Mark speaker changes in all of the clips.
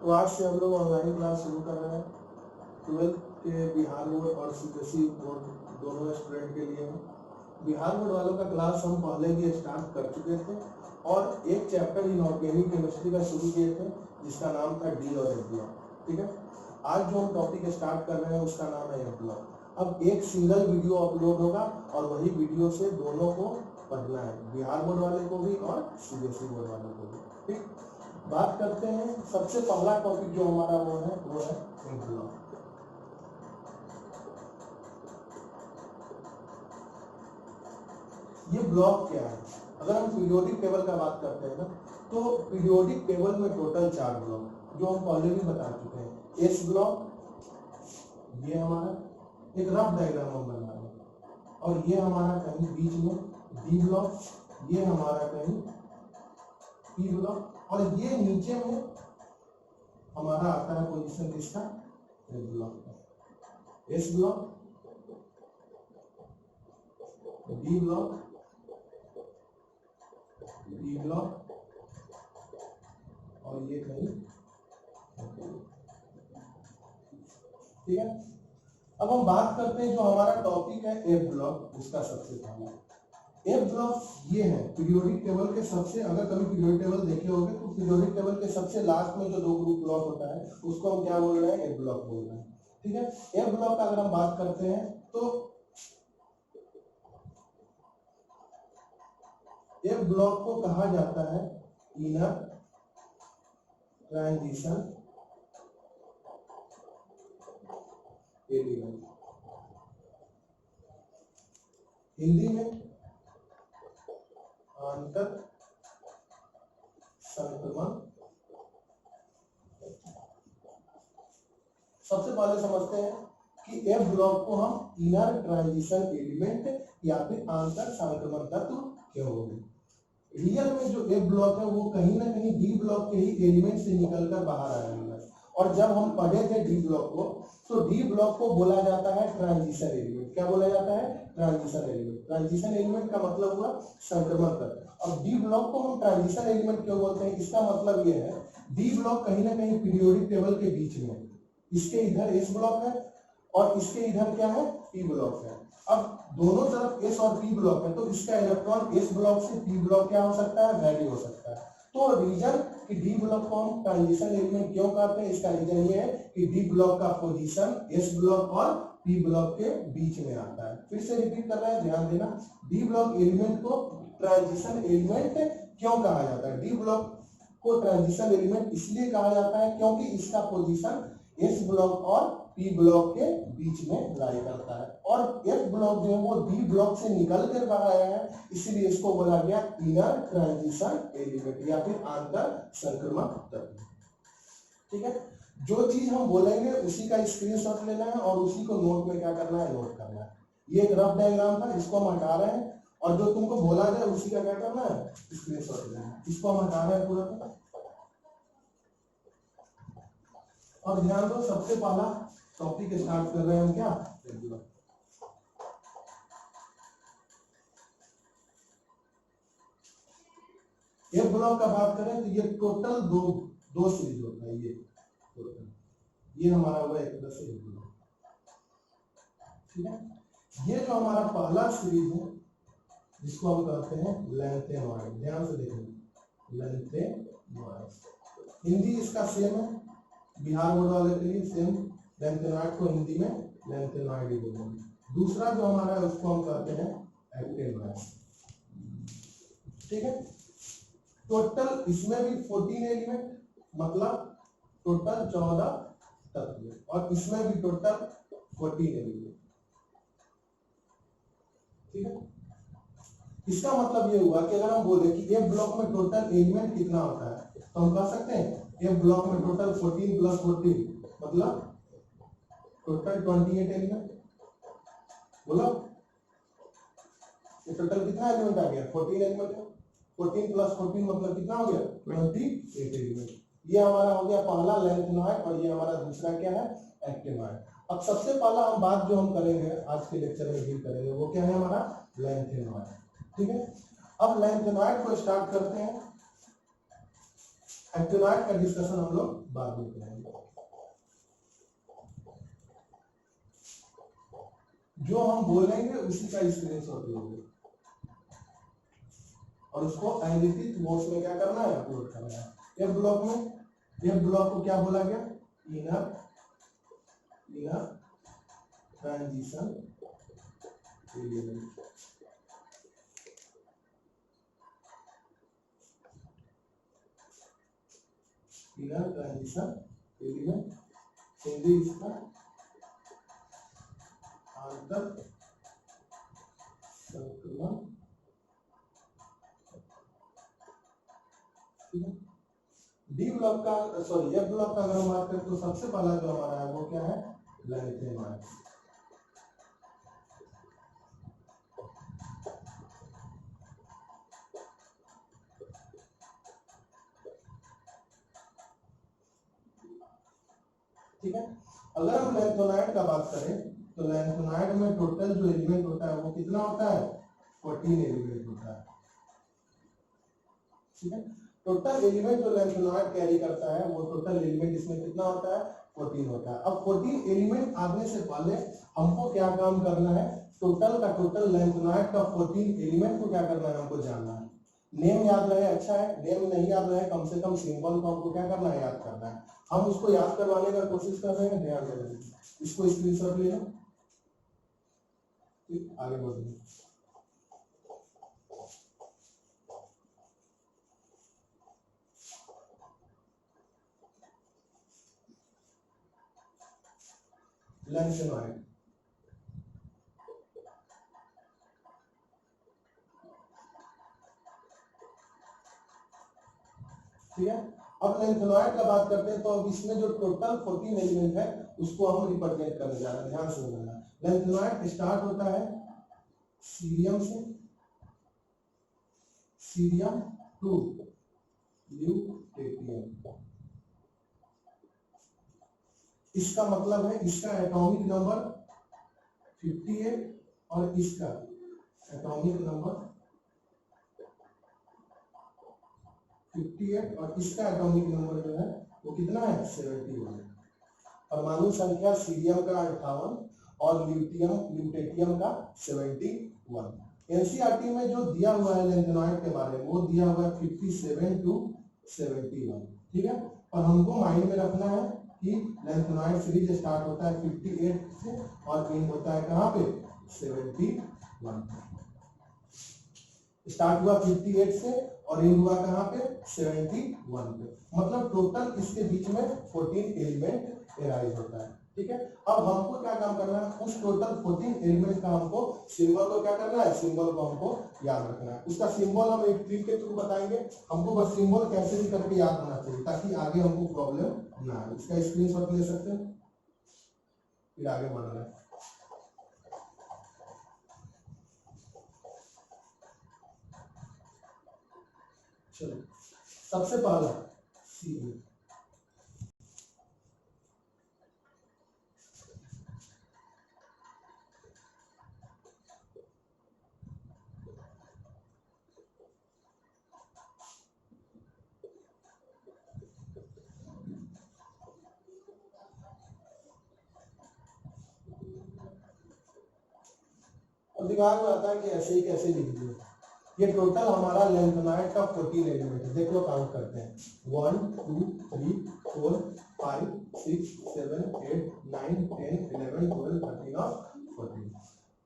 Speaker 1: तो आज से हम लोग ऑनलाइन क्लास शुरू कर रहे हैं। 12th के बिहार बोर्ड और सीबीएसई बोर्ड दोनों स्टूडेंट के लिए है। बिहार बोर्ड वालों का क्लास हम पहले भी स्टार्ट कर चुके थे और एक चैप्टर इनऑर्गेनिक केमिस्ट्री का शुरू किए थे जिसका नाम था डी और एफ ब्लॉक। ठीक है, आज जो हम टॉपिक स्टार्ट कर रहे हैं उसका नाम है एफ ब्लॉक। अब एक सिंगल वीडियो अपलोड होगा और वही वीडियो से दोनों को पढ़ना है, बिहार बोर्ड वाले को भी और सीबीएसई बोर्ड वालों को भी। ठीक, बात करते हैं। सबसे पहला टॉपिक जो हमारा वो है एफ ब्लॉक। ये ब्लॉक क्या है? अगर हम पीरियोडिक टेबल का बात करते हैं ना, तो पीरियोडिक टेबल में टोटल 4 ब्लॉक जो हम पहले भी बता चुके हैं। एस ब्लॉक, ये हमारा एक रफ डायग्राम हम बना रहे हैं, और ये हमारा कहीं बीच में डी ब्लॉक, ये हमारा कहीं पी ब्लॉक, और ये नीचे में हमारा आता है पोजीशन किसका? एस ब्लॉक का। S block, D block, D block, और ये कहीं। ठीक है, अब हम बात करते हैं जो हमारा टॉपिक है एफ ब्लॉक, उसका सबसे पहला एफ ब्लॉक ये है पीरियोडिक टेबल के सबसे, अगर कभी पीरियोडिक टेबल देखे होंगे तो पीरियोडिक टेबल के सबसे लास्ट में जो 2 ग्रुप ब्लॉक होता है उसको हम क्या बोल रहे हैं? एफ ब्लॉक बोल रहे हैं। ठीक है, एफ ब्लॉक का अगर हम बात करते हैं तो एफ ब्लॉक को कहा जाता है इनर ट्रांजिशन एलिमेंट, हिंदी में आंतर संक्रमण। सबसे पहले समझते हैं कि एफ ब्लॉक को हम इनर ट्रांजिशन एलिमेंट या फिर आंतर संक्रमण तत्व क्यों होंगे। रियल में जो एफ ब्लॉक है वो कहीं ना कहीं डी ब्लॉक के ही एलिमेंट से निकलकर बाहर आएगा, और जब हम पढ़े थे डी ब्लॉक को तो डी ब्लॉक को बोला जाता है ट्रांजिशन एलिमेंट। क्या बोला जाता है? Transition element. ट्रांजिशन एलिमेंट का मतलब हुआ संक्रमण तत्व। अब डी ब्लॉक को हम ट्रांजिशन एलिमेंट क्यों बोलते हैं? इसका मतलब ये है डी ब्लॉक कहीं ना कहीं पीरियोडिक टेबल के बीच में, इसके इधर एस ब्लॉक है और इसके इधर क्या है? पी ब्लॉक है। अब दोनों तरफ एस और पी ब्लॉक है तो इसका इलेक्ट्रॉन एस ब्लॉक से पी ब्लॉक क्या हो सकता है? वैरी हो सकता है। तो रीजन कि डी ब्लॉक को हम ट्रांजिशन एलिमेंट क्यों कहते हैं, इसका रीजन ये है कि डी ब्लॉक का पोजीशन एस ब्लॉक और पी ब्लॉक के बीच में आता है। फिर से रिपीट कर रहे हैं, ध्यान देना। डी ब्लॉक एलिमेंट को ट्रांजिशन एलिमेंट क्यों कहा जाता है? डी ब्लॉक को ट्रांजिशन एलिमेंट इसलिए कहा जाता है क्योंकि इसका पोजीशन एस ब्लॉक और पी ब्लॉक के बीच में लाई करता है, और एफ ब्लॉक जो है वो डी ब्लॉक से निकल कर बाहर आया है, इसीलिए इसको बोला गया इनर ट्रांजिशन एलिमेंट या फिर आंतर संक्रमण तत्व। ठीक है, जो चीज हम बोलेंगे उसी का स्क्रीनशॉट लेना है और उसी को नोट में क्या करना है? नोट करना है। ये एक रफ डायग्राम था, इसको हम हटा रहे हैं, और जो तुमको बोला जाए उसी का क्या करना है? स्क्रीनशॉट लेना है। इसको हम हटा रहे हैं पूरा। और ध्यान दो, सबसे पहला टॉपिक स्टार्ट कर रहे हैं हम क्या? एफ ब्लॉक का बात करें तो ये टोटल दो सीरीज होता है। ये हमारा हुआ एक तरह से एफ ब्लॉक। ठीक है, ये जो हमारा पहला सीरीज है जिसको हम कहते हैं लैंथेनॉइड, ध्यान से देखेंगे, लैंथेनॉइड। हिंदी इसका सेम है, बिहार बोर्ड वाले के लिए सेम, लैंथेनॉइड को हिंदी में लैंथेनॉइड ही बोलेंगे। दूसरा जो हमारा है उसको हम कहते हैं एक्टिनॉइड। ठीक है, टोटल इसमें भी 14 एलिमेंट, मतलब टोटल 14 तत्व, और इसमें भी टोटल 14 एलिमेंट। ठीक है, इसका मतलब ये हुआ कि अगर हम बोले कि एफ ब्लॉक में टोटल एलिमेंट कितना होता है तो हम कह सकते हैं एफ ब्लॉक में टोटल 14 प्लस 14 मतलब टोटल 28 एलिमेंट। बोलो, ये टोटल कितना एलिमेंट आ गया? 14 एलिमेंट। 14 प्लस 14 मतलब कितना हो गया? 28 एलिमेंट। ये हमारा हो गया पहला लैंथेनॉइड, और ये हमारा दूसरा क्या है? एक्टिनॉइड। अब सबसे पहला हम बात जो हम करेंगे आज के लेक्चर में डील करेंगे वो क्या है? हमारा लैंथेनॉइड। ठीक है, अब लैंथेनॉइड को स्टार्ट करते हैं। एक्टिनॉइड का डिस्कशन हम लोग बाद में करेंगे। जो हम बोलेंगे उसी का स्क्रीनशॉट लोगे और उसको एनालिटिक नोट्स में क्या करना है, अपलोड करना है। एफ ब्लॉक में, एफ ब्लॉक को क्या बोला गया, inner transition element. Inner transition element Hindi इसका आंतर संक्रमण। डी ब्लॉक का, सॉरी एफ ब्लॉक का अगर हम बात करें तो सबसे पहला जो हमारा है वो क्या है, लैंथेनॉइड। ठीक है, अगर हम लैंथेनॉइड का बात करें तो लैंथेनॉइड में टोटल जो एलिमेंट होता है वो कितना होता है, 14 एलिमेंट होता है। ठीक है, टोटल एलिमेंट जो लैंथेनॉइड कैरी करता है वो टोटल एलिमेंट इसमें कितना होता है, 14 होता है। अब 14 एलिमेंट आने से पहले हमको क्या काम करना है, टोटल का टोटल लैंथेनॉइड का 14 एलिमेंट को क्या करना है, हमको जानना है। नेम याद रहे अच्छा है, नेम नहीं याद रहे कम से कम सिंबल को हमको क्या करना है, याद करना है। हम उसको याद करवाने का कोशिश कर रहे हैं, ध्यान देना। इसको स्क्रीनशॉट ले लो, आगे बढ़िए। लैंथेनॉइड, ठीक है। अब लैंथेनॉइड का बात करते हैं तो अब इसमें जो टोटल 14 एलिमेंट है उसको हम रिप्रेजेंट करने जा रहे हैं, ध्यान से सुनना। लैंथेनॉइड स्टार्ट होता है सीरियम से, सीरियम टू ल्यूटेटियम। इसका मतलब है इसका एटॉमिक नंबर 58 और इसका एटॉमिक नंबर 58 और इसका एटॉमिक नंबर जो है वो कितना है, 71। परमाणु संख्या सीरियम का 58 और ल्यूटेटियम का 71। एनसीईआरटी में जो दिया हुआ है लैंथेनॉइड के बारे में वो दिया हुआ है 57 to 71। ठीक है, और हमको माइंड में रखना है कि लैंथेनॉइड सीरीज स्टार्ट होता है 58 से और एंड होता है कहाँ पे, 71। स्टार्ट हुआ 58 से और एंड हुआ कहाँ पे, 71 पे। मतलब टोटल इसके बीच में 14 एलिमेंट एराइज होता है। ठीक है, अब हमको क्या काम करना है, उस टोटल 14 एलिमेंट का हमको सिंबल को क्या करना है, सिंबल को हमको याद रखना है। उसका सिंबल हम एक ट्रिक के थ्रू बताएंगे, हमको बस सिंबल कैसे भी करके याद होना चाहिए ताकि आगे हमको प्रॉब्लम ना आए। इसका स्क्रीनशॉट ले सकते हैं, फिर आगे बढ़ना है। चलो, सबसे पहला सी, दिमाग में आता है कि ऐसे ही कैसे लिख दिए। ये टोटल हमारा लैंथेनॉइड का 14 एलिमेंट है। देख लो, काउंट करते हैं 1 2 3 4 5 6 7 8 9 10 11 12 13 और 14।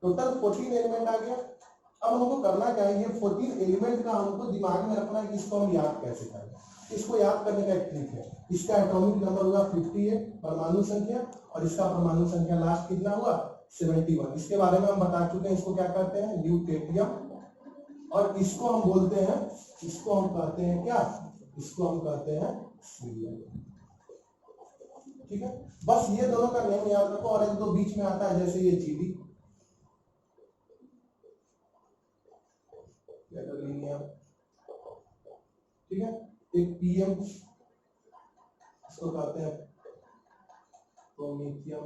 Speaker 1: टोटल 14 एलिमेंट आ गया। अब हमको करना क्या है, ये 14 एलिमेंट का हमको दिमाग में रखना है कि इसको हम याद कैसे करें। इसको याद करने का एक ट्रिक है, इसका एटॉमिक नंबर हुआ 58 परमाणु संख्या और इसका परमाणु संख्या लास्ट कितना हुआ, 71। इसके बारे में हम बता चुके हैं, इसको क्या कहते हैं, ल्यूटेटियम। और इसको हम बोलते हैं, इसको हम कहते हैं क्या, इसको हम कहते हैं सीरियम। ठीक है, बस ये दोनों का नेम याद रखो। और एक दो बीच में आता है जैसे ये जीडी, ठीक है, एक पीएम, इसको कहते हैं प्रोमेथियम।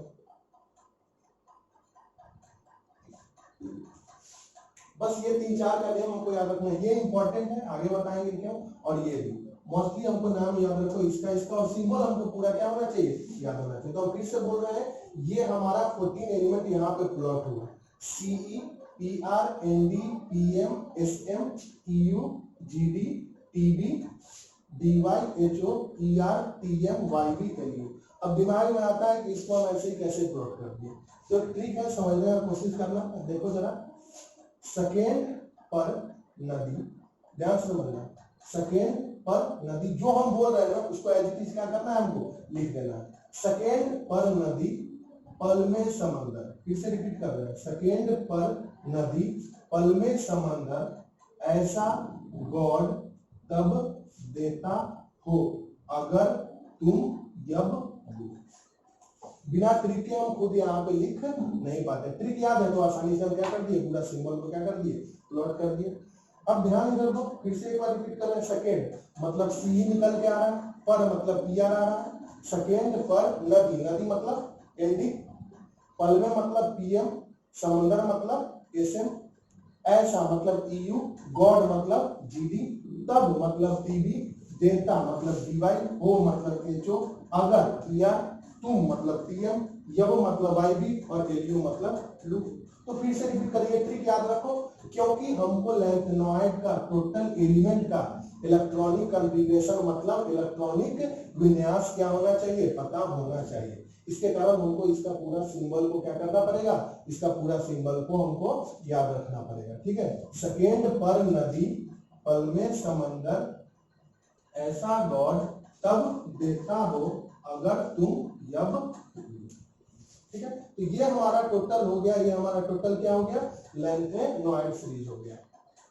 Speaker 1: बस ये 3-4 का नेम हमको याद रखना है, ये इंपॉर्टेंट है, आगे बताएंगे क्यों। और ये भी मोस्टली हमको नाम याद रखो इसका इसका, और सिंबल हमको पूरा क्या होना चाहिए, याद होना चाहिए। तो हम फिर से बोल रहे हैं, ये हमारा 14 एलिमेंट यहाँ पे प्लॉट हुआ, CE PRND PM SM EU GD TB DY HO ER TM YB LU। अब दिमाग में आता है कि इसको हम ऐसे ही कैसे प्लॉट कर दिए, तो ट्रिक है, समझने का कोशिश करना। देखो जरा, सेकेंड पर नदी, ध्यान से समझना, सेकेंड पर नदी, जो हम बोल रहे हैं ना उसको एज इट इज क्या करना है, हमको लिख देना है। सेकेंड पर नदी पल में समंदर, फिर से रिपीट कर रहे हैं, सेकेंड पर नदी पल में समंदर, ऐसा गॉड तब देता हो अगर तुम जब, बिना ट्रिक के हम खुद यहाँ पे लिख नहीं पाते। ट्रिक याद है तो आसानी से हम क्या कर दिए, पूरा सिंबल को क्या कर दिए, प्लॉट कर दिए। अब ध्यान इधर दो, फिर से एक बार रिपीट कर रहे हैं, सेकेंड मतलब सी निकल के आ रहा है, पर मतलब पी आ रहा है, सेकेंड पर नदी, नदी मतलब एनडी, पल में मतलब पीएम, समंदर मतलब एसएम, ऐसा मतलब ईयू, गॉड मतलब जीडी, तब मतलब टीबी, देता मतलब डीवाई, हो मतलब एचओ, अगर या तुम मतलब टीएम, यव मतलब वाईबी, और एलयू मतलब लू। तो फिर से रिपीट करिए, ट्रिक याद रखो, क्योंकि हमको लैंथेनॉइड का टोटल एलिमेंट का इलेक्ट्रॉनिक कॉन्फ़िगरेशन मतलब इलेक्ट्रॉनिक विन्यास क्या होना चाहिए, पता होना चाहिए। इसके कारण हमको इसका पूरा सिंबल को क्या करना पड़ेगा, इसका पूरा सिंबल को हमको याद रखना पड़ेगा, ठीक है। सेकेंड पर नदी पल में समंदर, ऐसा गॉड तब देता हो अगर तुम जब, ठीक है। तो ये हमारा टोटल हो गया, ये हमारा टोटल क्या हो गया, लैंथेनॉइड सीरीज हो गया,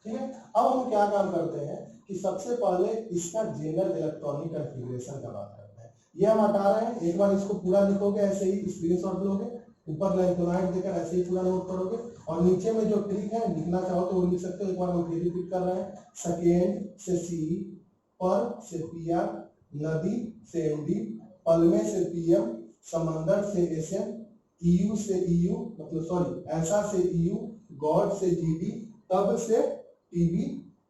Speaker 1: ठीक है। अब हम क्या काम करते हैं कि सबसे पहले इसका जनरल इलेक्ट्रॉनिक कॉन्फ़िगरेशन का बात करते हैं। ये हम हटा रहे हैं, एक बार इसको पूरा लिखोगे, ऐसे ही स्क्रीनशॉट लोगे, ऊपर लैंथेनॉइड देकर ऐसे ही पूरा नोट करोगे, और नीचे में जो ट्रिक है लिखना चाहो तो वो लिख सकते हो। एक बार हम फिर रिपीट कर रहे हैं, सेकेंड से सी, पर से पीआर, नदी से एनडी, पल में से पीएम, समंदर से एसएम, ईयू से ईयू मतलब सॉरी ऐसा से ईयू, गॉड से जीडी, तब से टीबी,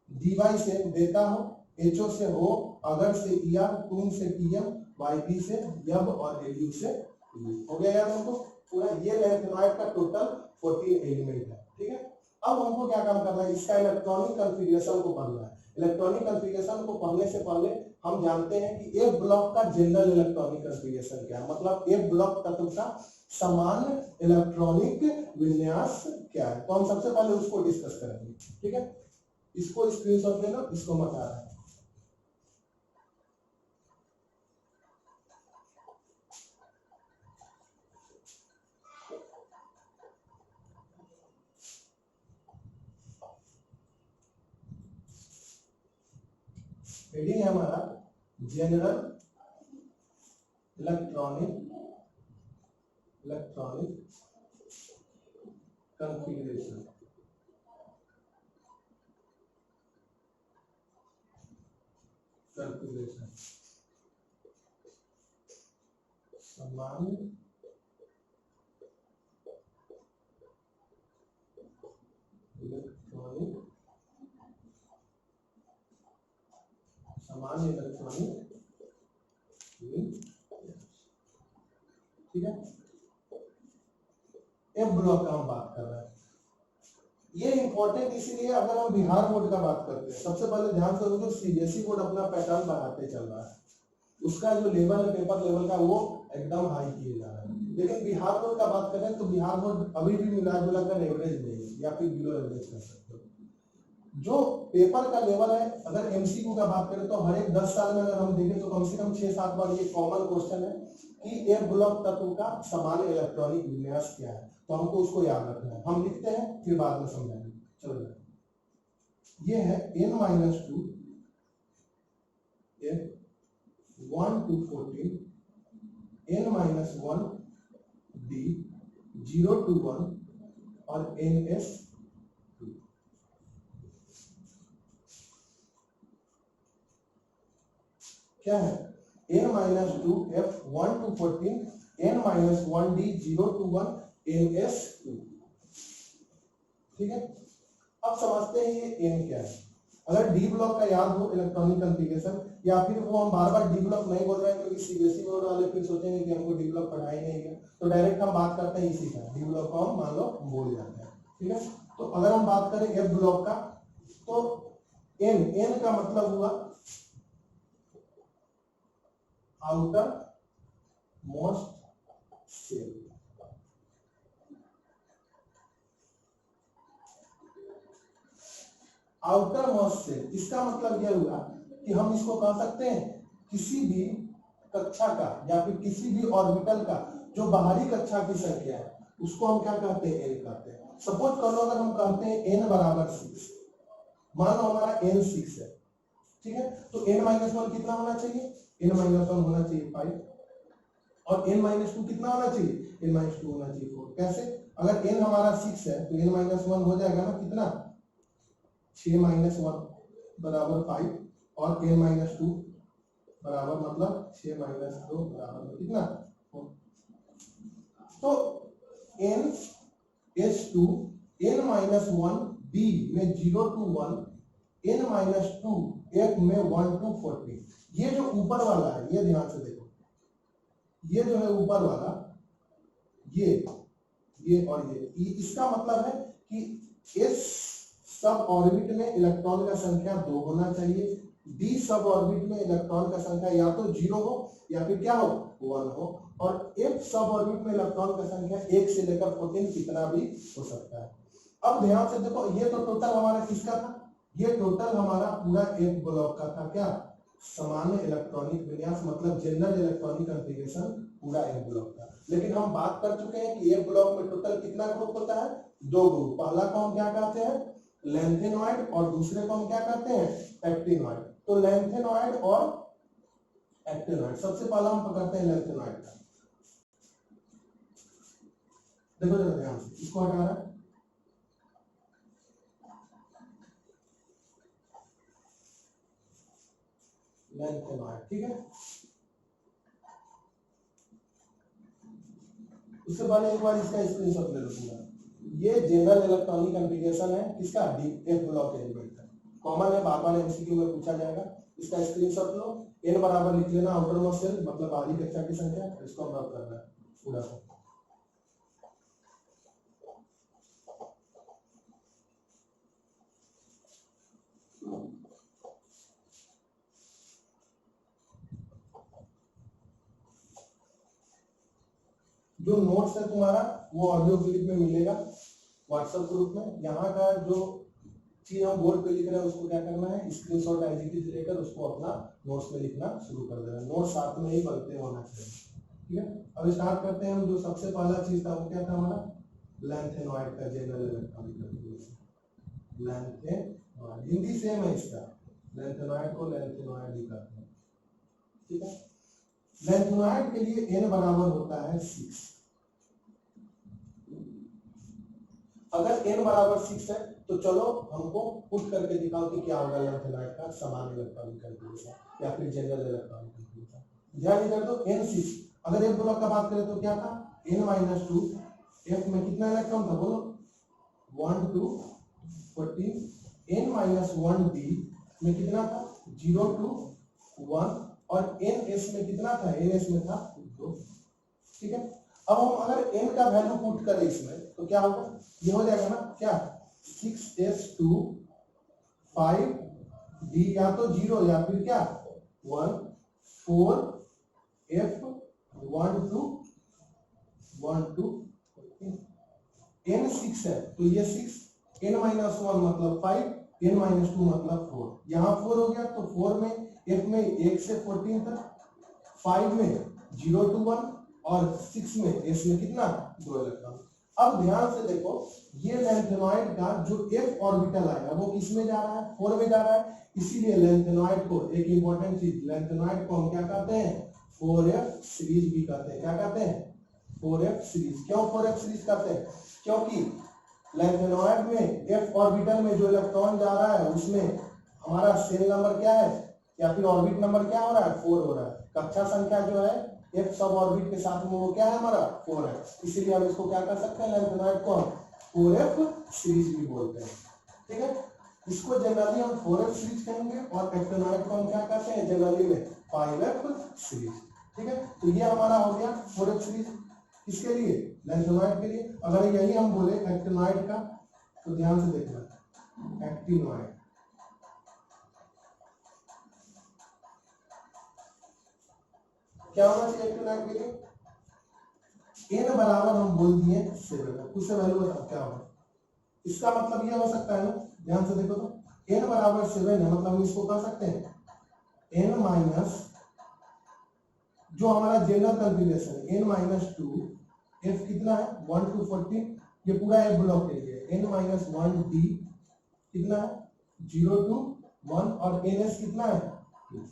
Speaker 1: डीवाई से देता हो, एचओ से हो, अगर से ईआर, तुम से टीएम, वाईबी से यब, और एलयू से यू। हो गया यार हमको पूरा, ये लैंथेनॉइड का टोटल 14 एलिमेंट है, ठीक है। अब हमको क्या काम करना है, इसका इलेक्ट्रॉनिक कॉन्फ़िगरेशन को पढ़ना है। इलेक्ट्रॉनिक कॉन्फ़िगरेशन को पढ़ने से पहले हम जानते हैं कि एक ब्लॉक का जनरल इलेक्ट्रॉनिक कॉन्फ़िगरेशन क्या है, मतलब एक ब्लॉक तत्व का सामान्य इलेक्ट्रॉनिक विन्यास क्या है। तो हम सबसे पहले उसको डिस्कस करेंगे, ठीक है। इसको स्क्रीनशॉट लेना, इसको मत आ रहा है। हेडिंग है हमारा जनरल इलेक्ट्रॉनिक कॉन्फ़िगरेशन। सामान्य इलेक्ट्रॉनिक ठीक है। एफ ब्लॉक का हम बात कर रहे हैं, ये इंपॉर्टेंट इसीलिए अगर हम बिहार बोर्ड का बात करते हैं, सबसे पहले ध्यान से जो सीबीएसई बोर्ड अपना पैटर्न बढ़ाते चल रहा है, उसका जो लेवल है पेपर लेवल का वो एकदम हाई किए जा रहा है। लेकिन बिहार बोर्ड का बात करें तो बिहार बोर्ड अभी भी मिला जुला कर एवरेज नहीं है, या फिर बिलो एवरेज कर सकते हो। जो पेपर का लेवल है, अगर एमसीक्यू का बात करें तो हर एक 10 साल में अगर हम देखें तो कम से कम 6-7 बार ये कॉमन क्वेश्चन है कि एक ब्लॉक तत्व का सामान्य इलेक्ट्रॉनिक विन्यास क्या है, तो हमको उसको याद रखना है। हम लिखते हैं फिर बाद में समझाएंगे। चलो ये है n-2 1 to 14 n-1 d 0 to 1 और ns2। क्या है n-2 f 1 to 14 n-1 d 0 to 1 ns2, ठीक है। अब समझते हैं ये n क्या है। अगर डी ब्लॉक का याद हो इलेक्ट्रॉनिक कॉन्फ़िगरेशन, या फिर वो हम बार बार डी ब्लॉक नहीं बोल रहे हैं क्योंकि सीबीएसई बोर्ड वाले फिर सोचेंगे कि हमको डी ब्लॉक पढ़ाई नहीं है, तो डायरेक्ट हम बात करते हैं इसी का, डी ब्लॉक को हम मान लो भूल जाते हैं। ठीक है, तो अगर हम बात करें एफ ब्लॉक का, तो एन का मतलब हुआ outermost cell. Outermost cell, इसका मतलब यह हुआ कि हम इसको कह सकते हैं किसी भी कक्षा का या फिर किसी भी ऑर्बिटल का जो बाहरी कक्षा की संख्या है उसको हम क्या कहते हैं, एन कहते हैं। सपोज कर लो अगर हम कहते हैं एन बराबर 6, मान लो हमारा एन 6 है, ठीक है, तो n माइनस 1 कितना होना चाहिए, n माइनस 1 होना चाहिए 5, और n माइनस 2 कितना होना चाहिए, n माइनस 2 होना चाहिए 4। कैसे, अगर n हमारा 6 है तो n माइनस 1 हो जाएगा ना कितना, 6 माइनस 1 बराबर 5, और n माइनस 2 बराबर मतलब 6 माइनस 2 बराबर कितना 4। तो n h2 n minus 1 b में 0 to 1, n माइनस 2 f में 1 to 40। ये जो ऊपर वाला है ये ध्यान से देखो, ये जो है ऊपर वाला, ये और ये इसका मतलब है कि इस सब ऑर्बिट में इलेक्ट्रॉन का संख्या 2 होना चाहिए, डी सब ऑर्बिट में इलेक्ट्रॉन का संख्या या तो 0 हो या फिर क्या हो 1 हो, और एफ सब ऑर्बिट में इलेक्ट्रॉन का संख्या 1 से लेकर 14 कितना भी हो सकता है। अब ध्यान से देखो, ये तो टोटल हमारा किसका था, ये टोटल हमारा पूरा एफ ब्लॉक का था, क्या सामान्य इलेक्ट्रॉनिक विन्यास मतलब जनरल इलेक्ट्रॉनिक कॉन्फ़िगरेशन पूरा एफ ब्लॉक था। लेकिन हम बात कर चुके हैं कि एफ ब्लॉक में टोटल कितना ग्रुप होता है, 2 ग्रुप। पहला को हम क्या कहते हैं, लेंथेनॉइड, और दूसरे को हम क्या कहते हैं, एक्टिनॉइड। तो लेंथेनॉइड और एक्टिनॉइड, सबसे पहला हम पकड़ते हैं लेंथेनॉइड का। देखो जरा ध्यान से, इसको हटा रहा है, लेंथेनॉइड, ठीक है। उससे पहले एक बार इसका स्क्रीनशॉट ले लो पूरा। ये जनरल इलेक्ट्रॉनिक कॉन्फ़िगरेशन है किसका, एफ ब्लॉक एलिमेंट का, कॉमन है, बार बार एमसीक्यू में पूछा जाएगा। इसका स्क्रीनशॉट लो, एन बराबर लिख लेना आउटर मोस्ट सेल मतलब बाहरी कक्षा की संख्या, इसको हम रब करना है पूरा। जो नोट्स है तुम्हारा वो ऑडियो क्लिप में मिलेगा व्हाट्सएप ग्रुप में। यहाँ का जो चीज हम बोर्ड पे लिख रहे हैं उसको क्या करना है, स्क्रीनशॉट एज इट इज लेकर उसको अपना नोट्स में लिखना शुरू कर देना। नोट्स साथ में ही बनते होना चाहिए, ठीक है। अब स्टार्ट करते हैं हम। जो सबसे पहला चीज था वो क्या था हमारा, लेंथेनॉइड का general electronic configuration. Lanthanoid Hindi same है इसका, लेंथेनॉइड को लेंथेनॉइड ही कहते हैं, ठीक है। लेंथेनॉइड के लिए n बराबर होता है 6। अगर n बराबर 6 है तो चलो हमको पुट करके दिखाओ कि क्या होगा लेंथेनॉइड का सामान्य इलेक्ट्रॉनिक कॉन्फ़िगरेशन या फिर जनरल इलेक्ट्रॉनिक कॉन्फ़िगरेशन। ध्यान कर दो, n6 अगर f ब्लॉक का बात करें तो क्या था, n माइनस 2 f में कितना इलेक्ट्रॉन था बोलो, 1 to 14, n माइनस 1 d में कितना था, 0 to 1, और ns में कितना था, ns में था 2, ठीक है। अब हम अगर n का वैल्यू पुट करें इसमें तो क्या होगा, ये हो जाएगा ना क्या, 6s2 5d या तो 0 या फिर क्या 1 4f 1 to 14। n 6 है तो ये 6, n माइनस 1 मतलब 5, n माइनस 2 मतलब 4। यहाँ 4 हो गया तो 4 में f में 1 से 14 तक, 5 में 0 to 1, और 6 में s में कितना 2 इलेक्ट्रॉन। अब ध्यान से देखो, ये लेंथेनॉइड का जो f ऑर्बिटल आएगा वो किस में जा रहा है, 4 में जा रहा है। इसीलिए लेंथेनॉइड को, एक इंपॉर्टेंट चीज, लेंथेनॉइड को हम क्या कहते हैं, 4f सीरीज भी कहते हैं। क्या कहते हैं, 4f सीरीज। क्यों 4f सीरीज कहते हैं, क्योंकि लेंथेनॉइड में f ऑर्बिटल में जो इलेक्ट्रॉन जा रहा है उसमें हमारा सेल नंबर क्या है या फिर ऑर्बिट नंबर क्या हो रहा है, 4 हो रहा है। कक्षा संख्या जो है f सब ऑर्बिट के साथ में वो क्या है हमारा 4 है। इसीलिए हम इसको क्या कर सकते हैं, लेंथेनॉइड को 4f सीरीज भी बोलते हैं, ठीक है। इसको जनरली हम 4f सीरीज कहेंगे और एक्टिनोइड को हम क्या कहते हैं जनरली में 5f सीरीज। ठीक है, तो ये हमारा हो गया 4f सीरीज। किसके लिए? लैंथेनॉइड के लिए। अगर यही हम बोले एक्टिनोइड का तो ध्यान से देखना, एक्टिनोइड क्या होना चाहिए एक्टिनोइड के लिए? n बराबर हम बोल दिए 7, उससे वैल्यू बताओ क्या होगा। इसका मतलब ये हो सकता है ना, ध्यान से देखो तो n बराबर 7 है, मतलब हम इसको कह सकते हैं n माइनस जो हमारा जनरल कॉन्फ़िगरेशन है n माइनस 2 f कितना है 1 to 14, ये पूरा f ब्लॉक के लिए n माइनस 1 d कितना है 0 to 1 और ns कितना है 2।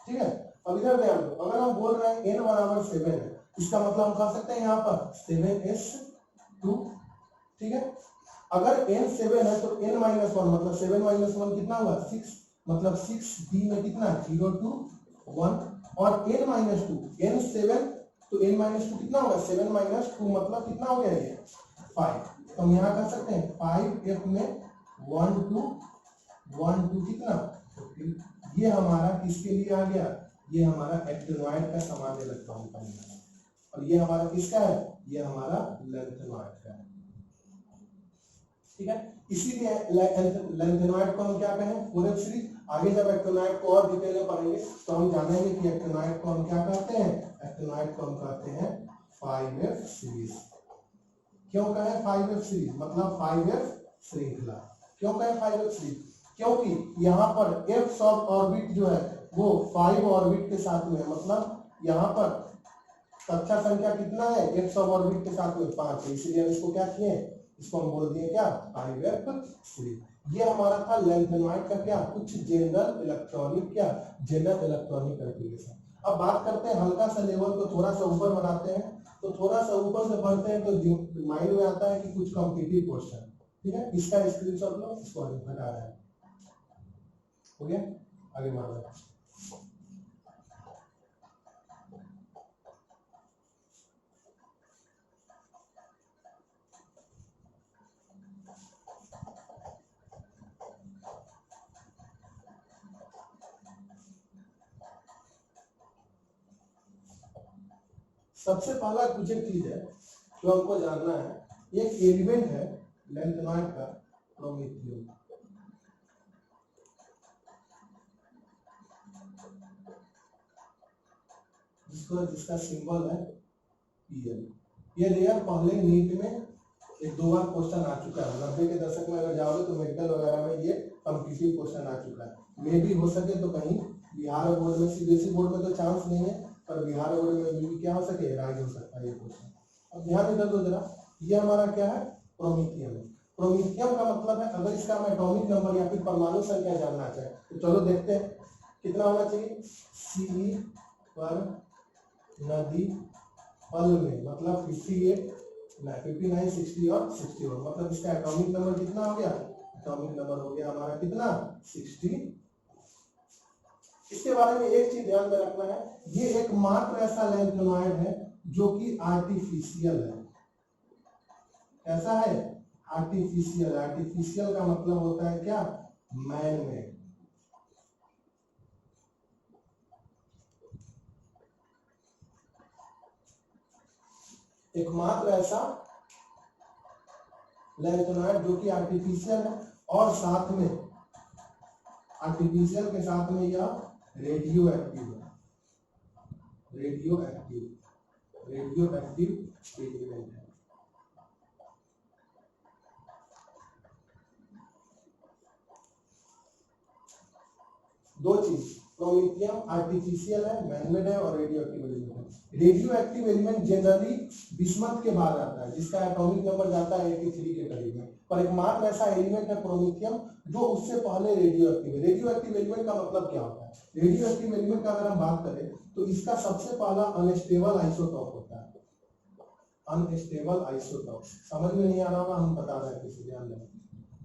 Speaker 1: ठीक है, अब इधर ध्यान दो, अगर हम बोल रहे हैं n बराबर 7 है, इसका मतलब हम कह सकते हैं यहाँ पर 7s2। ठीक है, अगर n 7 है तो n माइनस 1 मतलब 7 माइनस 1 कितना हुआ 6, मतलब 6d में कितना 0 to 1 और n माइनस 2 n 7 तो n माइनस 2 कितना होगा 7 माइनस 2 मतलब कितना हो गया ये 5। तो हम यहाँ कर सकते हैं 5f में 1 to 1 to कितना 14। ये हमारा किसके लिए आ गया, ये हमारा एक्टिनोइड का सामान्य इलेक्ट्रॉन का है और ये हमारा किसका है, ये हमारा लैंथेनॉइड का है। ठीक है, इसीलिए लैंथेनॉइड को हम क्या कहें 4f सीरीज। आगे जब एक्टिनोइड को और डिटेल में पढ़ेंगे तो हम जानेंगे कि एक्टिनोइड को हम क्या कहते हैं, एक्टिनोइड को हम कहते हैं 5f सीरीज। क्यों कहें 5f सीरीज, मतलब 5f श्रृंखला। क्यों कहें 5f सीरीज, क्योंकि यहाँ पर f सब ऑर्बिट जो है वो 5 ऑर्बिट के साथ में है, मतलब यहाँ पर कक्षा संख्या कितना है f सब ऑर्बिट के साथ में 5 है, इसलिए हम इसको क्या किए, इसको हम बोल दिए क्या 5f सीरीज। ये हमारा था लैंथेनॉइड का क्या कुछ जनरल इलेक्ट्रॉनिक क्या जनरल इलेक्ट्रॉनिक कॉन्फ़िगरेशन। अब बात करते हैं हल्का सा लेवल को थोड़ा सा ऊपर बढ़ाते हैं, तो थोड़ा सा ऊपर से बढ़ते हैं तो माइंड में आता है कि कुछ कॉम्पिटिटिव क्वेश्चन। ठीक है, इसका स्क्रीनशॉट लो, इसको हटा रहा है, हो गया, आगे बढ़ रहा है। सबसे पहला कुछ एक चीज है जो हमको जानना है, एक एलिमेंट है लैंथेनॉइड का प्रोमेथियम। जिसका सिंबल है Pl। ये लेयर पहले नीट में 1-2 बार क्वेश्चन आ चुका है, 90 के दशक में अगर जाओगे तो मेडिकल वगैरह में ये कॉम्पिटिटिव क्वेश्चन आ चुका है। मे भी हो सके तो कहीं बिहार बोर्ड में, सीबीएसई बोर्ड में तो चांस नहीं है, पर बिहार बोर्ड में भी क्या हो सके राइज हो सकता है ये क्वेश्चन। अब ध्यान इधर दो जरा, ये हमारा क्या है प्रोमेथियम। प्रोमेथियम का मतलब है अगर इसका हम एटॉमिक नंबर या फिर परमाणु संख्या जानना चाहे तो चलो देखते हैं कितना होना चाहिए। Ce पर नदी फल में मतलब 58, 59, 60 और 61, मतलब इसका एटॉमिक नंबर कितना हो गया, एटॉमिक नंबर हो गया हमारा कितना 60। इसके बारे में एक चीज ध्यान में रखना है, ये एकमात्र ऐसा लैंथेनॉइड है जो कि आर्टिफिशियल है। कैसा है, आर्टिफिशियल। आर्टिफिशियल का मतलब होता है क्या, मैन मेड। एकमात्र ऐसा लैंथेनॉइड जो कि आर्टिफिशियल है और साथ में आर्टिफिशियल के साथ में यह रेडियो एक्टिव है। रेडियो एक्टिव एलिमेंट है। दो चीज, प्रोमेथियम आर्टिफिशियल है, मैनमेड है और रेडियो एक्टिव एलिमेंट है। Radio active element generally bismuth के बाद आता है जिसका एटॉमिक नंबर जाता है 83 के करीब में, पर एकमात्र ऐसा एलिमेंट है प्रोमेथियम जो उससे पहले रेडियो एक्टिव है। रेडियो एक्टिव एलिमेंट का मतलब क्या होता है, रेडियो एक्टिव एलिमेंट का अगर हम बात करें तो इसका सबसे पहला अनस्टेबल आइसोटॉप होता है। अनस्टेबल आइसोटॉप समझ में नहीं आ रहा होगा, हम बता रहे हैं किसी ध्यान दें।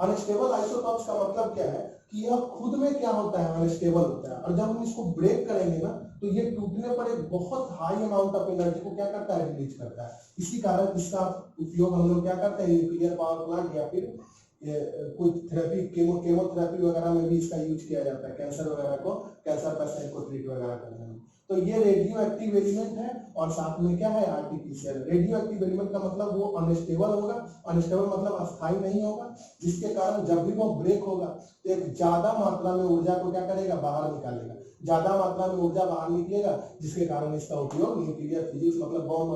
Speaker 1: अनस्टेबल आइसोटॉप्स का मतलब क्या है कि यह खुद में क्या होता है, अनस्टेबल होता है, और जब हम इसको ब्रेक करेंगे ना तो ये टूटने पर एक बहुत हाई अमाउंट ऑफ एनर्जी को क्या करता है, रिलीज करता है। इसी कारण इसका उपयोग हम लोग क्या करते हैं, न्यूक्लियर पावर प्लांट या फिर कोई थेरेपी केमोथेरेपी वगैरह में भी इसका यूज किया जाता है, कैंसर वगैरह को, कैंसर पेशेंट को ट्रीट वगैरह करने में। तो ये रेडियो एक्टिव एलिमेंट है और साथ में क्या है आर्टिफिशियल। रेडियो एक्टिव एलिमेंट का मतलब वो अनस्टेबल होगा, अनस्टेबल मतलब अस्थायी नहीं होगा, जिसके कारण जब भी वो ब्रेक होगा तो एक ज्यादा मात्रा में ऊर्जा को क्या करेगा, बाहर निकालेगा, ज्यादा मात्रा में ऊर्जा बाहर निकलेगा, जिसके कारण इसका उपयोग न्यूक्लियर फिजिक्स मतलब बम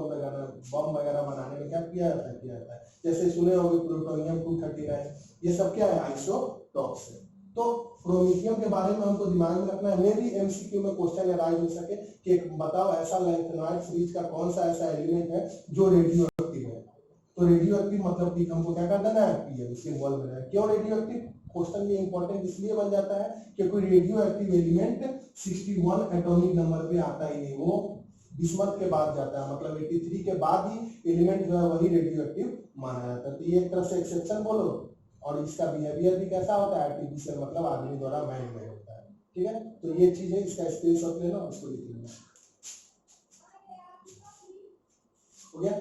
Speaker 1: वगैरह बनाने में क्या किया जाता है। जैसे सुने होंगे प्लूटोनियम 239, ये सब क्या है आइसोटॉप्स है। तो प्रोमीथियम के बारे में हमको दिमाग में रखना है, मे भी एमसीक्यू में क्वेश्चन अराइज हो सके कि बताओ ऐसा लैंथेनॉइड सीरीज का कौन सा ऐसा एलिमेंट है जो रेडियो एक्टिव है। तो रेडियो एक्टिव मतलब कि हमको क्या कर देना है, पीएम सिंबल में है। क्यों रेडियो एक्टिव, क्वेश्चन ये इंपॉर्टेंट इसलिए बन जाता है कि कोई radio active element 61 atomic number पे आता ही नहीं, वो बिस्मथ के बाद जाता है, मतलब 83 के बाद ही एलिमेंट जो है वही रेडियो एक्टिव माना जाता है। तो ये एक तरह से एक्सेप्शन बोलो, और इसका बिहेवियर भी कैसा होता है आर्टिफिशियल, मतलब आदमी द्वारा मैन मेड होता है। ठीक है, तो ये चीज है, इसका स्क्रीनशॉट लेना, उसको लिख लेना। हो गया।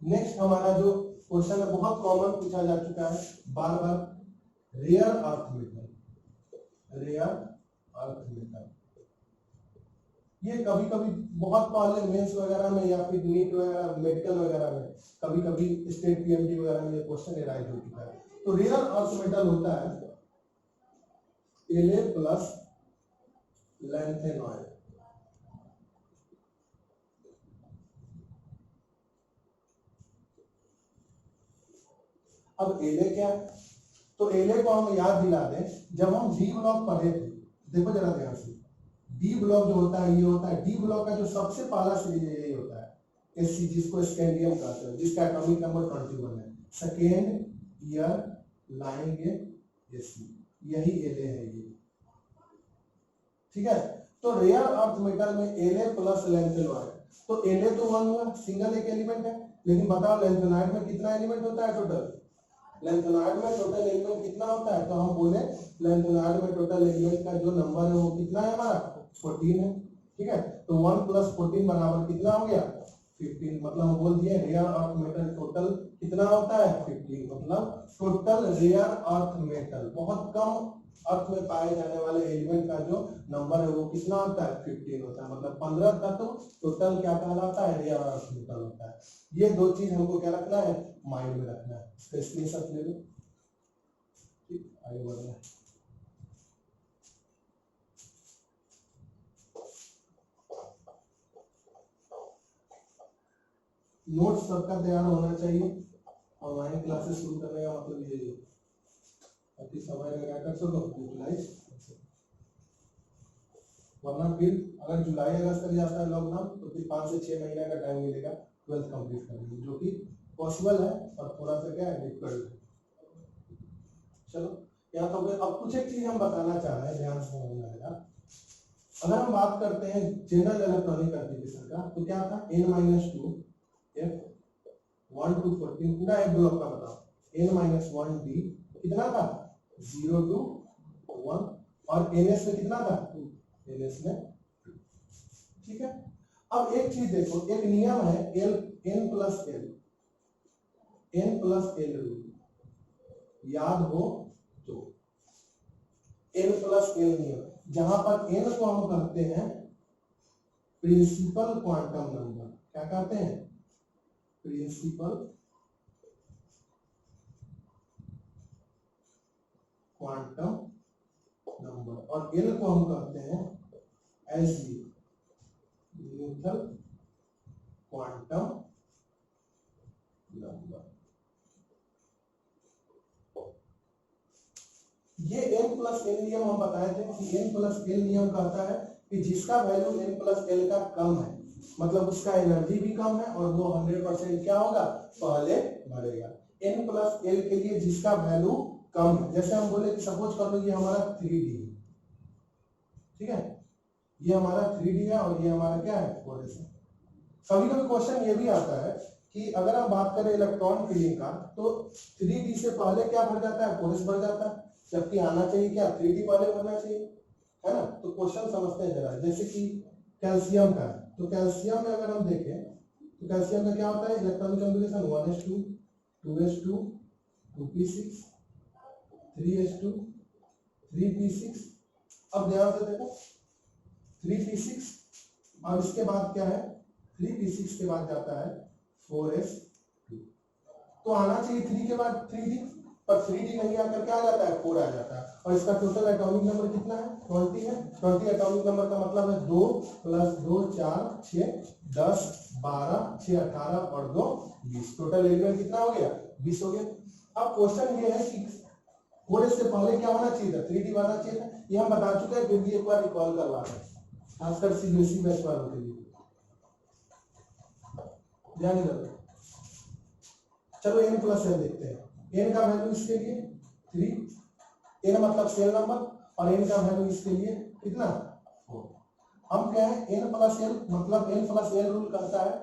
Speaker 1: नेक्स्ट हमारा जो क्वेश्चन है बहुत कॉमन पूछा जा चुका है बार बार, rare earth metal. Rare earth metal ये कभी कभी बहुत पहले मेंस वगैरह में या फिर नीट वगैरह मेडिकल वगैरह में कभी कभी स्टेट पीएमटी वगैरह में ये क्वेश्चन अराइज हो चुका है। तो रेयर अर्थ मेटल होता है Na प्लस लैंथेनॉइड। अब एले क्या है, तो एले को हम याद दिला दें, जब हम डी ब्लॉक पढ़े थे, देखो जरा ध्यान से, डी ब्लॉक जो होता है ये होता है, डी ब्लॉक का जो सबसे पहला सीरीज यही होता है एससी, जिसको स्कैंडियम कहते हैं, जिसका एटॉमिक नंबर 21 है। सेकेंड ईयर लाएंगे एससी, यही एले है ये। ठीक है, तो रेयर अर्थ मेटल में एले प्लस लैंथेनॉइड, तो एले तो वन हुआ, सिंगल एक एलिमेंट है, लेकिन बताओ लैंथेनॉइड में कितना एलिमेंट होता है टोटल, लैंथेनॉइड में टोटल एलिमेंट कितना होता है, तो हम बोले लैंथेनॉइड में टोटल एलिमेंट का जो नंबर है वो कितना है हमारा 14 है। ठीक है, तो 1 + 14 बराबर कितना हो गया 15, मतलब हम बोल दिए रेयर अर्थ मेटल टोटल कितना होता है 15, मतलब टोटल रेयर अर्थ मेटल, बहुत कम अर्थ में पाए जाने वाले एलिमेंट का जो नंबर है वो कितना होता है 15 होता है, मतलब 15 तत्व टोटल क्या कहलाता है रेयर अर्थ मेटल होता है। ये दो चीज हमको क्या रखना है, माइंड में रखना है, इसका स्क्रीनशॉट ले लो। ठीक, आगे बढ़ना है। नोट्स सबका तैयार होना चाहिए, ऑनलाइन क्लासेस शुरू करने का मतलब ये ताकि समय में क्या कर सको यूटिलाइज, वरना फिर अगर जुलाई अगस्त तक जाता है लॉकडाउन तो फिर 5 से 6 महीने का टाइम मिलेगा 12th कंप्लीट करने में, जो कि पॉसिबल है और थोड़ा सा क्या है डिफिकल्ट है। चलो यहाँ तो अब कुछ एक चीज हम बताना चाह रहे हैं, ध्यान से समझना है। अगर हम बात करते हैं जनरल इलेक्ट्रॉनिक एप्लीकेशन का, तो क्या था n-2 f 1 to 14 पूरा एक ब्लॉक का बताओ, n-1 d कितना था 0 to 1, और ns में कितना था 2, ns में 2। ठीक है, अब एक चीज देखो, एक नियम है n + l रूल, याद हो तो n + l नियम, जहां पर n को हम कहते हैं प्रिंसिपल क्वांटम नंबर, क्या कहते हैं प्रिंसिपल क्वांटम नंबर, और l को हम कहते हैं एसडी न्यूटन क्वांटम नंबर। ये n + l नियम हम बताए थे कि n + l नियम कहता है कि जिसका वैल्यू n + l का कम है, मतलब उसका एनर्जी भी कम है और वो 100% क्या होगा पहले बढ़ेगा। n + l के लिए जिसका वैल्यू कम है, जैसे हम बोले कि सपोज कर लो ये हमारा 3d है, ठीक है, ये हमारा 3d है और ये हमारा क्या है 4s है। कभी कभी क्वेश्चन ये भी आता है कि अगर हम बात करें इलेक्ट्रॉन फीलिंग का तो 3d से पहले क्या भर जाता है, 4s भर जाता है, जबकि आना चाहिए क्या 3d पहले भरना चाहिए, है ना। तो क्वेश्चन समझते हैं जरा, जैसे कि कैल्शियम का है, तो कैल्शियम में अगर हम देखें तो कैल्शियम में क्या होता है, electronic configuration 1s2 2s2 2p6 3s2 3p6। अब ध्यान से देखो 3p6 और इसके बाद क्या है, 3p6 के बाद जाता है 4s2, तो आना चाहिए 3 के बाद 3d, पर 3d नहीं आकर क्या आ जाता है, 4 आ जाता है। और इसका टोटल एटॉमिक नंबर कितना है, 20 है। 20 एटॉमिक नंबर का मतलब है 2 + 2 4 6 10 12 6 18 और 2 20, टोटल एलिमेंट कितना हो गया, 20 हो गया। अब क्वेश्चन ये है कि 4s से पहले क्या होना चाहिए था, 3d आना चाहिए था, ये हम बता चुके हैं, फिर भी एक बार रिकॉल करवा रहे हैं, खासकर सीबीएसई बैच वालों के लिए ध्यान रखो। चलो n + n देखते हैं, n का वैल्यू इसके लिए 3, n मतलब सेल नंबर, और n का वैल्यू इसके लिए कितना 4। हम क्या है n + l मतलब n + l रूल कहता है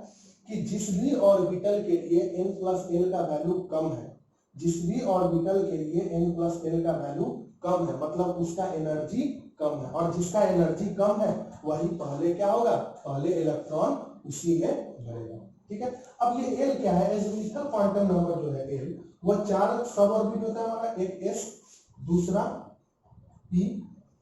Speaker 1: कि जिस भी ऑर्बिटल के लिए n + l का वैल्यू कम है, जिस भी ऑर्बिटल के लिए n + l का वैल्यू कम है मतलब उसका एनर्जी कम है, और जिसका एनर्जी कम है वही पहले क्या होगा, पहले इलेक्ट्रॉन उसी में भरेगा, ठीक है। अब ये l क्या है, एटॉमिक क्वांटम नंबर जो है l, वो 4 सब ऑर्बिट होता है हमारा, एक s, दूसरा p,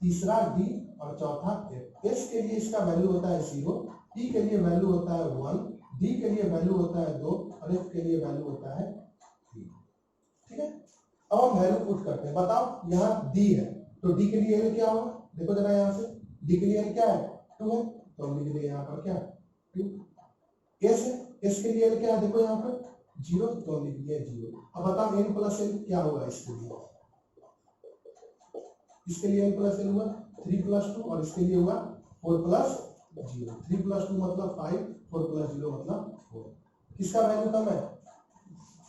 Speaker 1: तीसरा d और चौथा f। s के लिए इसका वैल्यू होता है 0, p के लिए वैल्यू होता है 1, d के लिए वैल्यू होता है 2 और f के लिए वैल्यू होता है 3, ठीक है। अब हम वैल्यू पुट करते हैं, बताओ यहाँ d है तो d के लिए l क्या होगा, देखो जरा यहाँ से d के लिए l क्या है 2 है, तो हम लिख दें यहाँ पर क्या 2। s है, s के लिए l क्या है, देखो यहाँ पर 0, तो हम लिख दिया 0। अब बताओ n + l क्या होगा इसके लिए, इसके लिए n + l हुआ 3 + 2 और इसके लिए हुआ 4 + 0, 3 + 2 मतलब 5, 4 + 0 मतलब 4। किसका वैल्यू कम है,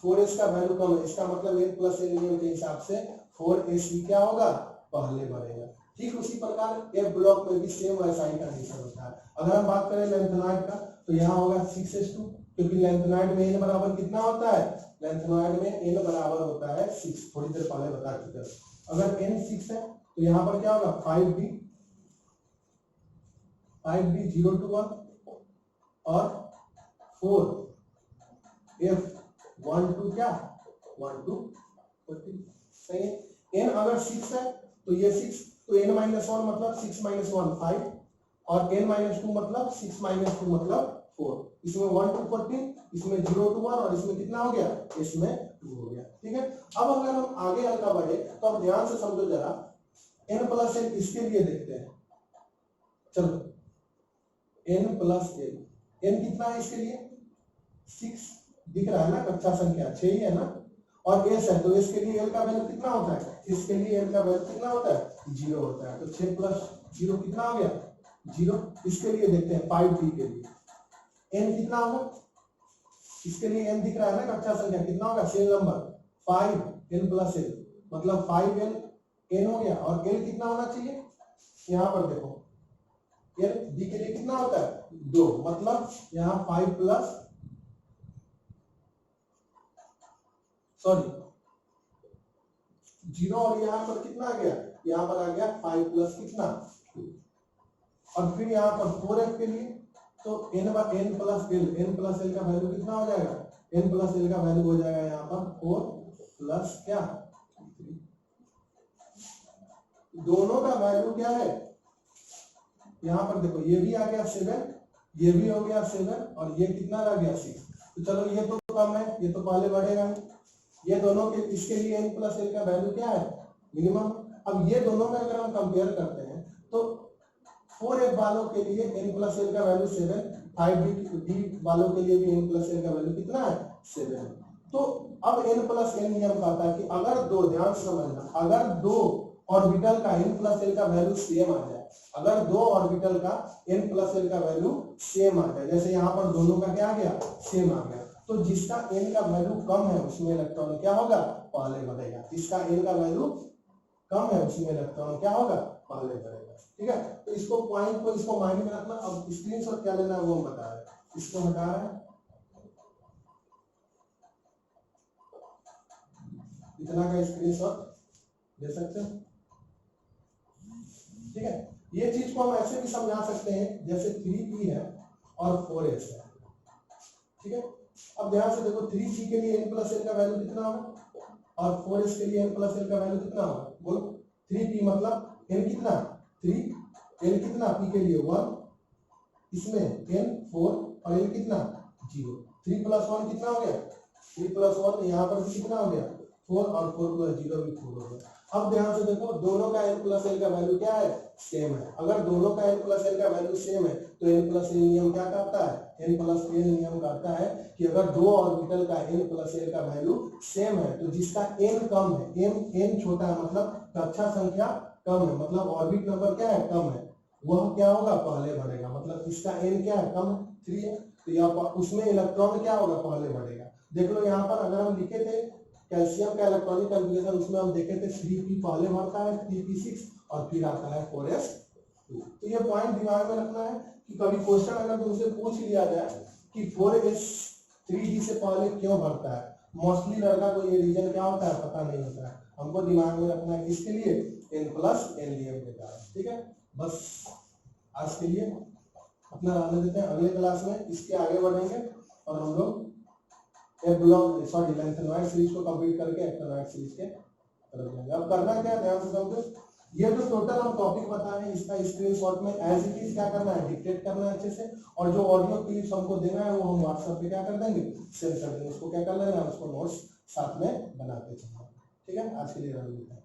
Speaker 1: 4s का वैल्यू कम है, इसका मतलब n + l नियम के हिसाब से 4s ही क्या होगा, पहले बढ़ेगा। ठीक उसी प्रकार f ब्लॉक में भी सेम वैसा ही कंडीशन होता है। अगर हम बात करें लेंथनॉइड का तो यहाँ होगा 6s2, क्योंकि लेंथनॉइड में n बराबर कितना होता है, लेंथनॉइड में n बराबर होता है 6, थोड़ी देर पहले बता चुके हैं। अगर n 6 है तो यहाँ पर क्या होगा 5d 0 to 1 और 4f 1 to क्या 1 to 40, सही है। n अगर 6 है तो ये 6, तो n - 1 मतलब 6 - 1 5, और n - 2 मतलब 6 - 2 मतलब 4, इसमें 1 to 40, इसमें 0 to 1 और इसमें कितना हो गया, इसमें 2 हो गया, ठीक है। अब अगर हम आगे हल्का बढ़े तो अब ध्यान से समझो जरा, n + l इसके लिए देखते हैं, चलो n + l, n कितना है इसके लिए 6 दिख रहा है ना, कक्षा संख्या 6 ही है ना, और s है तो इसके लिए l का वैल्यू कितना होता है, इसके लिए l का वैल्यू कितना होता है 0 होता है, तो 6 + 0 कितना हो गया 0। इसके लिए देखते हैं 5d के लिए n कितना होगा, इसके लिए n दिख रहा है ना, कक्षा संख्या कितना होगा, सेल नंबर 5 n + l मतलब 5l n हो गया, और l कितना होना चाहिए, यहाँ पर देखो l d के लिए कितना होता है 2, मतलब यहाँ 5 + सॉरी 0 और यहाँ पर कितना आ गया, यहाँ पर आ गया 5 + कितना 2, और फिर यहाँ पर 4f के लिए तो n + l का वैल्यू कितना हो जाएगा, n + l का वैल्यू हो जाएगा यहाँ पर 4 + क्या 3, दोनों का वैल्यू क्या है, यहाँ पर देखो ये भी आ गया 7, ये भी हो गया 7 और ये कितना आ गया 6, तो चलो ये तो कम है, ये तो पहले बढ़ेगा, ये दोनों के इसके लिए n + l का वैल्यू क्या है मिनिमम। अब ये दोनों में अगर हम कंपेयर करते हैं तो 4f वालों के लिए n + l का वैल्यू 7, 5d वालों के लिए भी n + l का वैल्यू कितना है 7 है। तो अब n + l नियम कहता है कि अगर दो, ध्यान से समझना, अगर दो ऑर्बिटल का n + l का वैल्यू सेम आ जाए, अगर दो ऑर्बिटल का n + l का वैल्यू सेम आ जाए, जैसे यहाँ पर दोनों का क्या आ गया सेम आ गया, तो जिसका n का वैल्यू कम है उसमें इलेक्ट्रॉन क्या होगा पहले बढ़ेगा, जिसका n का वैल्यू कम है उसमें इलेक्ट्रॉन क्या होगा पहले बढ़ेगा, ठीक है। तो इसको पॉइंट को इसको माइंड में रखना। अब स्क्रीनशॉट क्या लेना है वो हम बता रहे हैं, इसको हटा रहे हैं, इतना का स्क्रीनशॉट ले सकते हो। ठीक है, ये चीज को हम ऐसे भी समझा सकते हैं जैसे 3p है और 4s है। ठीक है, अब ध्यान से देखो 3p के लिए n प्लस एल का वैल्यू कितना होगा और 4s के लिए n प्लस एल का वैल्यू कितना होगा, बोलो। 3p मतलब n कितना 3, n कितना p के लिए 1, इसमें n 4 और n कितना 0। 3 प्लस 1 कितना हो गया 3 प्लस 1, यहाँ पर भी कितना हो गया 4 और 4 प्लस 0 भी 4 हो गया। अब ध्यान से देखो दोनों का n प्लस एल का वैल्यू क्या है, सेम है। अगर दोनों का n प्लस एल का वैल्यू सेम है तो n प्लस एल नियम क्या कहता है, n प्लस एल नियम कहता है कि अगर दो ऑर्बिटल का n प्लस एल का वैल्यू सेम है तो जिसका n कम है, n छोटा है मतलब कक्षा संख्या कम है, मतलब ऑर्बिट नंबर क्या है कम है, वह क्या होगा पहले बढ़ेगा। मतलब इसका n क्या है कम 3 है तो यहाँ उसमें इलेक्ट्रॉन क्या होगा पहले बढ़ेगा। देख लो यहाँ पर अगर हम लिखे थे कैल्शियम का इलेक्ट्रॉनिक कॉन्फ़िगरेशन, उसमें हम देखे थे 3p पहले बढ़ता है 3p6 और फिर आता है 4s2। तो ये पॉइंट दिमाग में रखना है कि कभी क्वेश्चन अगर तुमसे पूछ लिया जाए कि 4s 3d से पहले क्यों बढ़ता है, मोस्टली लड़का को ये रीजन क्या होता है पता नहीं होता है। हमको दिमाग में रखना है इसके लिए n प्लस एल नियम के कारण। ठीक है, बस आज के लिए अपना रहने देते हैं, अगले क्लास में इसके आगे बढ़ेंगे और हम लोग लेंथेनॉइड सीरीज को कंप्लीट करके एक्टिनॉइड सीरीज के तरफ जाएंगे। अब करना क्या है ध्यान से समझो, ये जो टोटल हम टॉपिक बताए हैं इसका स्क्रीनशॉट में एज इट इज क्या करना है डिक्टेट करना है अच्छे से, और जो ऑडियो क्लिप्स हमको देना है वो हम व्हाट्सएप पे क्या कर देंगे सेंड कर देंगे, उसको क्या कर लेना है उसको नोट्स साथ में बनाते चलना। ठीक है, आज के लिए रहने देते हैं।